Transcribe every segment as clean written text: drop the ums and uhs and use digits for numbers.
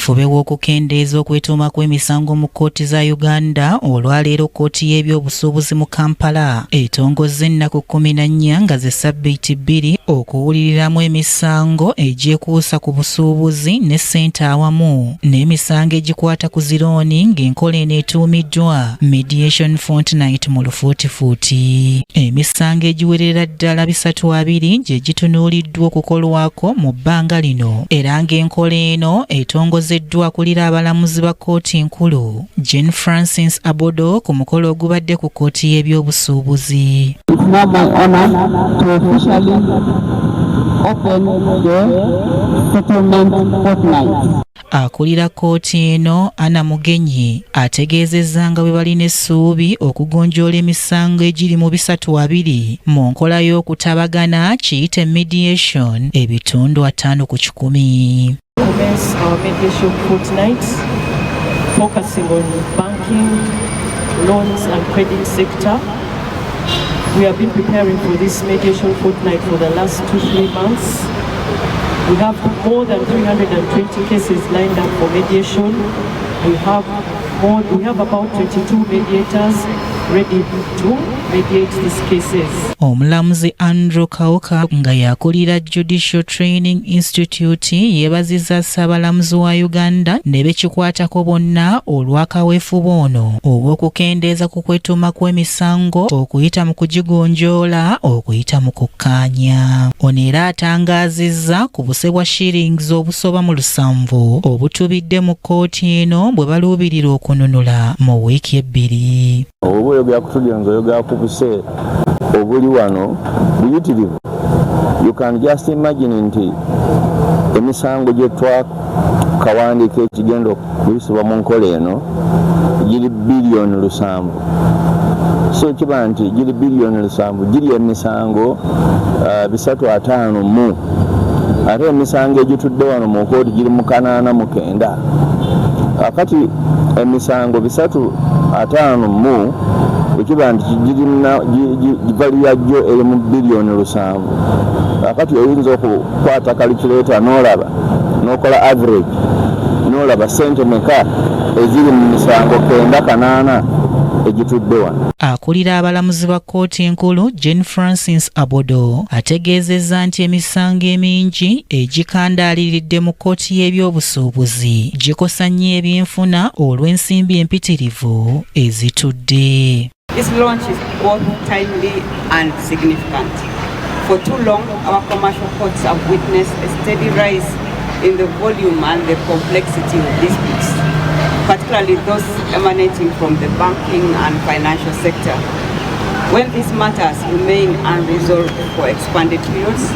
kaweefube w'okukendeeza okwetuuma kw'emisango mu kkooti za Uganda olwaleero kkooti y'ebyobusuubuzi mu Kampala etongozza ennaku 14 nga ze ssabbiiti 2 okuwuliriramu emisango egyekuusa ku busuubuzi ne ssente awamu n'emisango egikwata ku zirooni ng'enkola eno etuumiddwa Mediation Fortnight mu lufuutifuuti. Emisango egiwerera ddala 320 gye gitunuuliddwa okukolwako mu bbanga lino era ng'enkola eno etongozeddwa akulira abalamuzi ba kkooti enkulu Jane Francis Abodo ku mukolo ogubadde ku kkooti y'ebyobusuubuzi. It's now my honor to officially open the settlement fortnight. Akulira kkooti eno Anna Mugenyi ategeezezza nga bwe balina essuubi okugonjoola emisango egiri mu 320 mu nkola y'okutabagana kiyite mediation ebitundu 5 ku 10. Commence our mediation fortnight focusing on banking, loans and credit sector. We have been preparing for this mediation fortnight for the last 2-3 months. We have more than 320 cases lined up for mediation. We have about 22 mediators ready to mediate these cases. Omulamuzi Andrew Kauka nga yakulira Judicial Training Institute yeebazizza Ssaabalamuzi wa Uganda ne bekikwatako bonna olw'akaweefube ono obw'okukendeeza ku kwetuuma kw'emisango okuyita mu kugigonjoola okuyita mu kukkaanya. Ono era atangaazizza ku buse bwa shillings obusoba mu 7 obutubidde mu kkooti eno bwe baluubirira okununula mu wiiki 2. Obweyogera kutugenza oyogera ku buse obuli wano buyitirivu. You can just imagine nti emisango gye twakawandiika ekigenda okuyisibwa mu nkola eno giri bilioni 7. So kiba nti giri bilioni 7 giri emisango 350 ate emisango egitudde wano mu kkooti giri mu 89. Akati emisango 350 ekiba nti givalira jjo eri mu bilioni 7. Akati oyinza okukwata calculator n'olaba n'okola average n'olaba ssente meka eziri mu misango 9 egitudde wano. Akulira abalamuzi ba kkooti enkulu Jane Francis Abodo ategeezezza nti emisango emingi egikandaaliridde mu kkooti y'ebyobusuubuzi gikosa nnyo ebyenfuna olw'ensimbi empitirivu ezitudde. This launch is both timely and significant. For too long, our commercial courts have witnessed a steady rise in the volume and the complexity of disputes, particularly those emanating from the banking and financial sector. When these matters remain unresolved for expanded periods,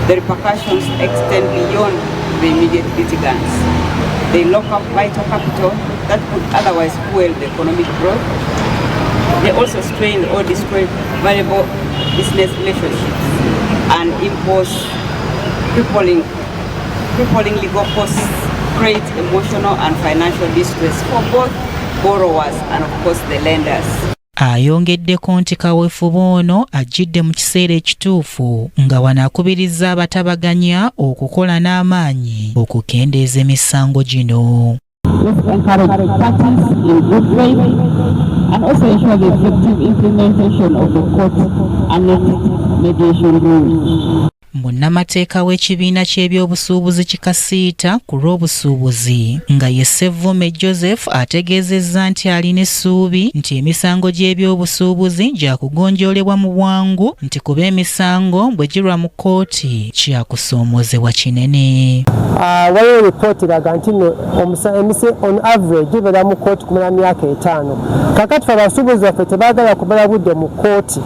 the repercussions extend beyond the immediate litigants. They lock up vital capital that could otherwise fuel the economic growth. They also strain or destroy valuable business relationships and impose crippling legal costs, create emotional and financial distress for both borrowers and of course the lenders. Ayongeddeko nti kaweefube ono ajjidde mu kiseera ekituufu nga wanakubirizza abatabaganya okukola n'amaanyi okukendeeza emisango gino. Let's encourage parties in good faith and also ensure the effective implementation of the court annexed mediation rules. Munnamateeka w'ekibiina ky'ebyobusuubuzi kikasiita ku lw'obusuubuzi nga ye Ssevume Joseph ategeezezza nti alina essuubi nti emisango gy'ebyobusuubuzi gya kugonjoolebwa mu bwangu nti kuba emisango bwe girwa mu kkooti kya kusoomoozebwa kinene. Waliwo ripooti eraga nti on average gibeera mu kkooti kumala myaka 5. Kakati fe abasuubuzi baffe tebaagala kumala budde mu kkooti.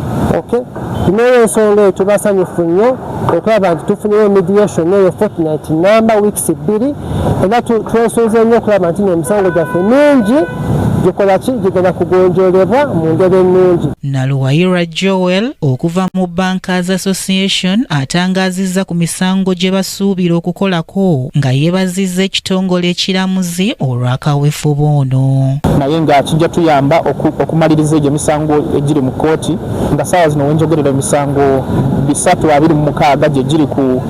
Tuneeyo ensonga eyo tubasanyufu nnyo okulaba nti tufunyeyo mediation eyo fortnight number weeks 2 era twesunze nnyo okulaba nti emisango gyaffe mingi gikola ki gigenda kugonjoolebwa mu ngeri ennungi. Naluwayira Joel okuva mu Bankers Association atangaazizza ku misango gye basuubira okukolako nga yeebazizza ekitongole ekiramuzi olw'akaweefube ono. Naye nga kijja tuyamba okumaliriza egyo emisango egiri mu kkooti nga saawa zino wenjogerera emisango 326 gye giri ku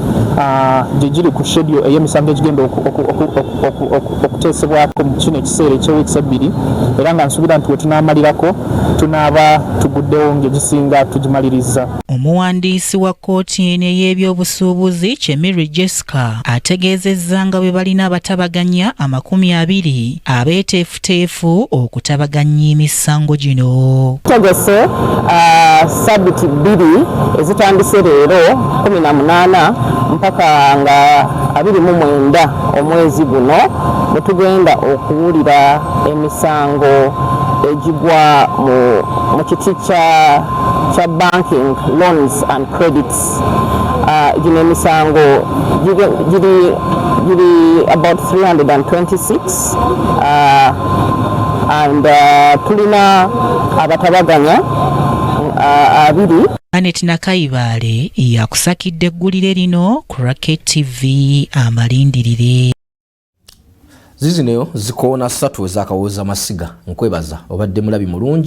gye giri ku schedule ey'emisango egigenda okuteesebwako mu kino ekiseera ekyewiiki 2 era nga nsuubira nti we tunaamalirako tunaaba tuguddewo ng'egisinga tugimaliriza. Omuwandiisi wa kkooti eno ey'ebyobusuubuzi Kyemiri Jessica ategeezezza nga bwe balina abatabaganya 20 abeeteefuteefu okutabaganya emisango gino. Tegese sabiti 2 ezitandise leero 18 mpaka nga 29 omwezi guno bwe tugenda okuwulira emisango egigwa mu kiti kya banking loans and credits. Gino emisango giri about 326 and tulina abatabaganya 2. Anet Nakaibale yakusakidde eggulire lino ku Racket TV amalindirire. Zizino zikoona 3 ezakawooza masiga nkwebaza obadde mulabi mulungi.